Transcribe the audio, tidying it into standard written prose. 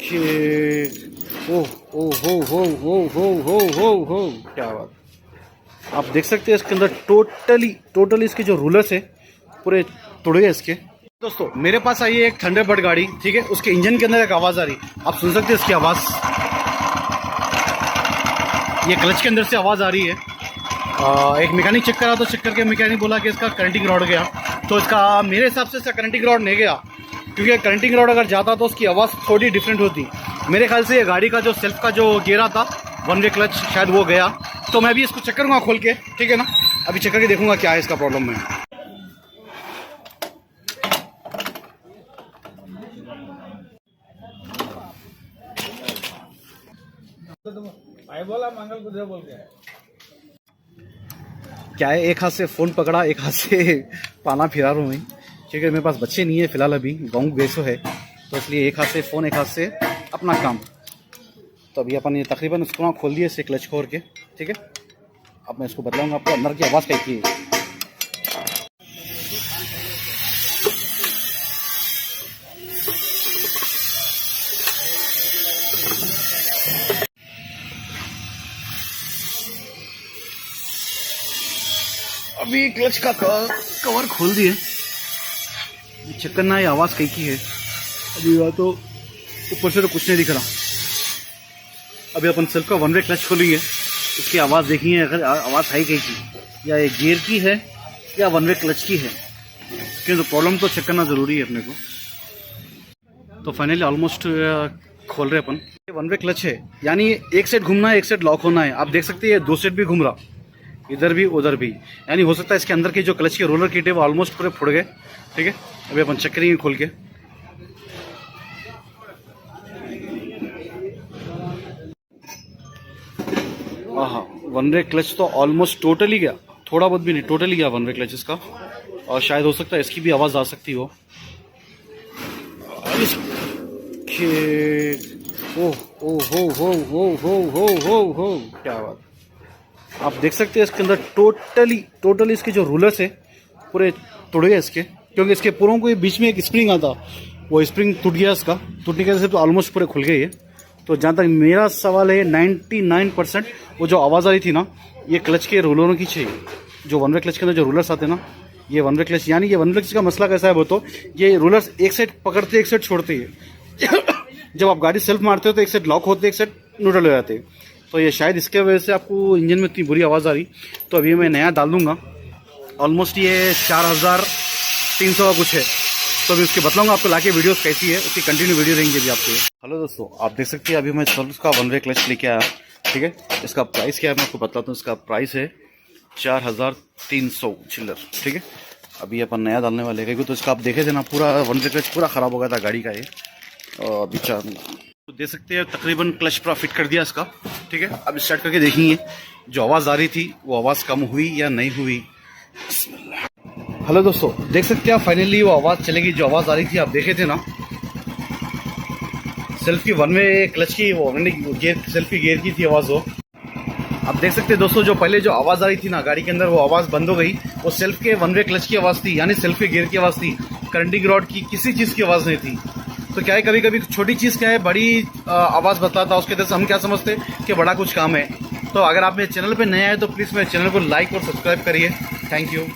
ओ ओ हो, क्या बात। आप देख सकते हैं इसके अंदर टोटली इसके जो रूलर्स है पूरे टूट गए इसके। दोस्तों मेरे पास आई है एक थंडरबर्ड गाड़ी, ठीक है। उसके इंजन के अंदर एक आवाज़ आ रही, आप सुन सकते हैं इसकी आवाज़। ये क्लच के अंदर से आवाज़ आ रही है। एक मैकेनिक चेक करा तो चेक करके मैकेनिक बोला कि इसका करंटिंग रॉड गया। तो इसका मेरे हिसाब से इसका करंटिंग रॉड नहीं गया, क्योंकि करंटिंग रॉड अगर जाता तो उसकी आवाज़ थोड़ी डिफरेंट होती। मेरे ख्याल से ये गाड़ी का जो सेल्फ का जो गियरा था वन वे क्लच शायद वो गया। तो मैं भी इसको चेक करूँगा खोल के, ठीक है ना। अभी चेक करके देखूँगा क्या है इसका प्रॉब्लम है। क्या है, एक हाथ से फ़ोन पकड़ा, एक हाथ से पाना फिरा रहा हूँ मैं, क्योंकि मेरे पास बच्चे नहीं है फिलहाल, अभी गाँव बेसो है, तो इसलिए एक हाथ से फ़ोन एक हाथ से अपना काम। तो अभी अपन ये तकरीबन उसको खोल दिए इसे क्लच खोल के, ठीक है। अब मैं इसको बतलाऊँगा आपको अंदर की आवाज़ कैसी है। अभी क्लच का कवर खोल दिए, चेक करना है आवाज़ कैसी है। अभी वह तो ऊपर से तो कुछ नहीं दिख रहा। अभी अपन सेल्फ का वन वे क्लच खोलेंगे, इसकी आवाज़ देखिए अगर आवाज़ है कैसी, या ये गियर की है या वन वे क्लच की है, क्योंकि तो प्रॉब्लम तो चेक करना ज़रूरी है अपने को। तो फाइनली ऑलमोस्ट खोल रहे अपन। ये वन वे क्लच है, यानी एक साइड घूमना है एक साइड लॉक होना है। आप देख सकते हैं दो साइड भी घूम रहा, इधर भी उधर भी, यानी हो सकता है इसके अंदर के जो क्लच के रोलर किट है वो ऑलमोस्ट पूरे फुट गए, ठीक है। अभी अपन चेक करेंगे खोल के। हाँ, वन वे क्लच तो ऑलमोस्ट टोटली गया, थोड़ा बहुत भी नहीं, टोटली गया वन वे क्लच इसका। और शायद हो सकता है इसकी भी आवाज़ आ सकती हो। ओ क्या बात। आप देख सकते हैं इसके अंदर टोटली इसके जो रूलर्स है पूरे टूट गए इसके, क्योंकि इसके पूरों को बीच में एक स्प्रिंग आता, वो स्प्रिंग टूट गया। इसका टूटने की वजह से तो ऑलमोस्ट पूरे खुल गए ये। तो जहाँ तक मेरा सवाल है 99% वो जो आवाज़ आ रही थी ना, ये क्लच के रूलरों की चाहिए। जो वन वे क्लच के अंदर जो रूलर्स आते हैं ना, ये वन वे क्लच, यानी ये वन वे क्लच का मसला कैसा है वो तो, ये रूलर्स एक साइड पकड़ते एक साइड छोड़ते हैं। जब आप गाड़ी सेल्फ मारते हो तो एक साइड लॉक होते एक साइड न्यूट्रल हो जाते हैं। तो ये शायद इसके वजह से आपको इंजन में इतनी बुरी आवाज़ आ रही। तो अभी मैं नया डाल दूंगा। ऑलमोस्ट ये 4300 का कुछ है। तो अभी उसके बतलाऊंगा आपको लाके वीडियोस कैसी है, उसकी कंटिन्यू वीडियो रहेंगे अभी आपके। हेलो दोस्तों, आप देख सकते हैं अभी मैं सेल्फ का वन वे क्लच लेके आया, ठीक है। इसका प्राइस क्या है मैं आपको बताता हूँ। इसका प्राइस है 4300 चिल्लर, ठीक है। अभी अपन नया डालने वाले हैं, तो इसका आप देखे थे ना, पूरा वन वे क्लच पूरा ख़राब हो गया था गाड़ी का ये। और अभी तो देख सकते हैं तकरीबन क्लच पूरा फिट कर दिया इसका, ठीक है। अब स्टार्ट करके देखेंगे जो आवाज़ आ रही थी वो आवाज़ कम हुई या नहीं हुई। हेलो दोस्तों, देख सकते हैं आप फाइनली वो आवाज़ चलेगी जो आवाज़ आ रही थी, आप देखे थे ना सेल्फ की वन वे क्लच की, वो गियर सेल्फ की गियर की थी आवाज़ वो। आप देख सकते हैं दोस्तों, जो पहले जो आवाज़ आ रही थी ना गाड़ी के अंदर, वो आवाज़ बंद हो गई। वो सेल्फ के वन वे क्लच की आवाज़ थी, यानी सेल्फ के गियर की आवाज़ थी, करंटिंग रॉड की किसी चीज़ की आवाज़ नहीं थी। तो क्या है, कभी कभी छोटी चीज़ क्या है बड़ी आवाज़ बताता है, उसके तरह से हम क्या समझते कि बड़ा कुछ काम है। तो अगर आप मेरे चैनल पे नए आए तो प्लीज़ मेरे चैनल को लाइक और सब्सक्राइब करिए। Thank you.